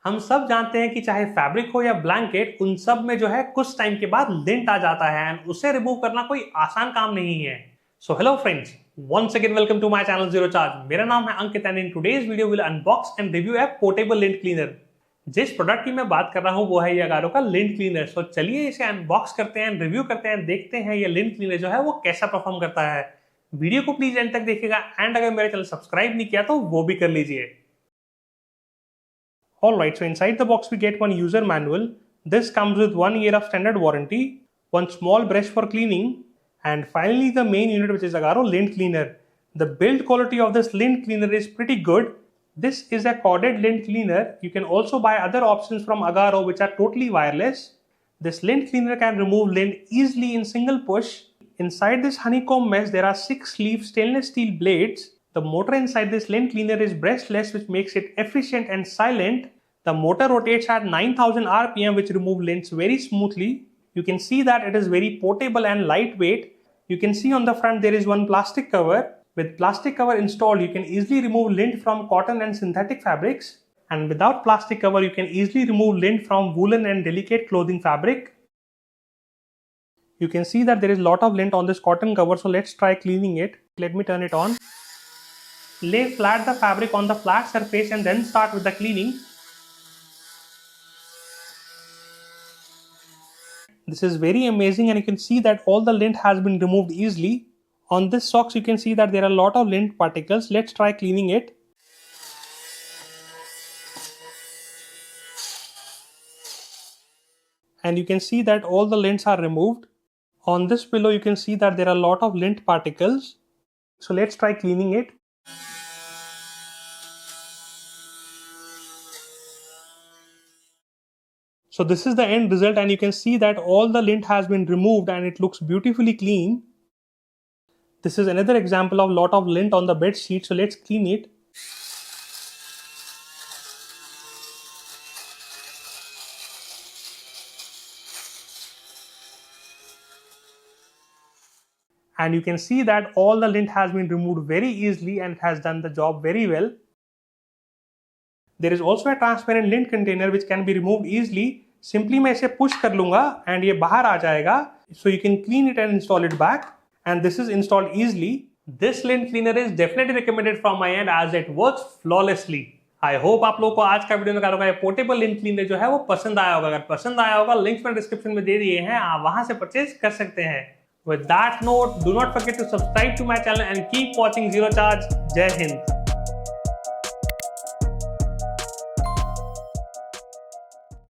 हम सब जानते हैं कि चाहे फैब्रिक हो या ब्लैंकेट, उन सब में जो है कुछ टाइम के बाद लिंट आ जाता है एंड उसे रिमूव करना कोई आसान काम नहीं है। So hello friends, once again welcome to my channel Zero Charge। मेरा नाम है Ankit and in today's video will unbox and review a portable lint cleaner. जिस प्रोडक्ट की मैं बात कर रहा हूं वो है ये अगारो का लिंट क्लीनर। सो चलिए इसे अनबॉक्स करते हैं, रिव्यू करते हैं, देखते हैं ये लिंट क्लीनर जो है वो कैसा परफॉर्म करता है। वीडियो को प्लीज एंड तक देखिएगा एंड अगर मेरे चैनल सब्सक्राइब नहीं किया तो वो भी कर लीजिए। Alright, so inside the box we get one user manual. This comes with 1 year of standard warranty, one small brush for cleaning, and finally the main unit, which is Agaro Lint Cleaner. The build quality of this lint cleaner is pretty good. This is a corded lint cleaner. You can also buy other options from Agaro which are totally wireless. This lint cleaner can remove lint easily in single push. Inside this honeycomb mesh there are 6 sleeve stainless steel blades. The motor inside this lint cleaner is brushless, which makes it efficient and silent. The motor rotates at 9000 RPM, which removes lints very smoothly. You can see that it is very portable and lightweight. You can see on the front there is one plastic cover. With plastic cover installed, you can easily remove lint from cotton and synthetic fabrics. And without plastic cover, you can easily remove lint from woolen and delicate clothing fabric. You can see that there is a lot of lint on this cotton cover, so let's try cleaning it. Let me turn it on. Lay flat the fabric on the flat surface and then start with the cleaning. This is very amazing and you can see that all the lint has been removed easily. On this socks you can see that there are a lot of lint particles. Let's try cleaning it. And you can see that all the lints are removed. On this pillow you can see that there are a lot of lint particles. So let's try cleaning it. So this is the end result and you can see that all the lint has been removed and it looks beautifully clean. This is another example of lot of lint on the bed sheet, so let's clean it. And you can see that all the lint has been removed very easily and it has done the job very well. There is also a transparent lint container which can be removed easily. Simply मैं इसे push कर लूँगा and ये बाहर आ जाएगा. So you can clean it and install it back. And this is installed easily. This lint cleaner is definitely recommended from my end as it works flawlessly. I hope आप लोगों को आज का वीडियो में का पोर्टेबल लिंट क्लीनर जो है वो पसंद आया होगा। अगर पसंद आया होगा लिंक्स में डिस्क्रिप्शन में दे दिए हैं, आप वहां से परचेज कर सकते हैं। With that note, do not forget to subscribe to my channel and keep watching Zero Charge. Jai Hind.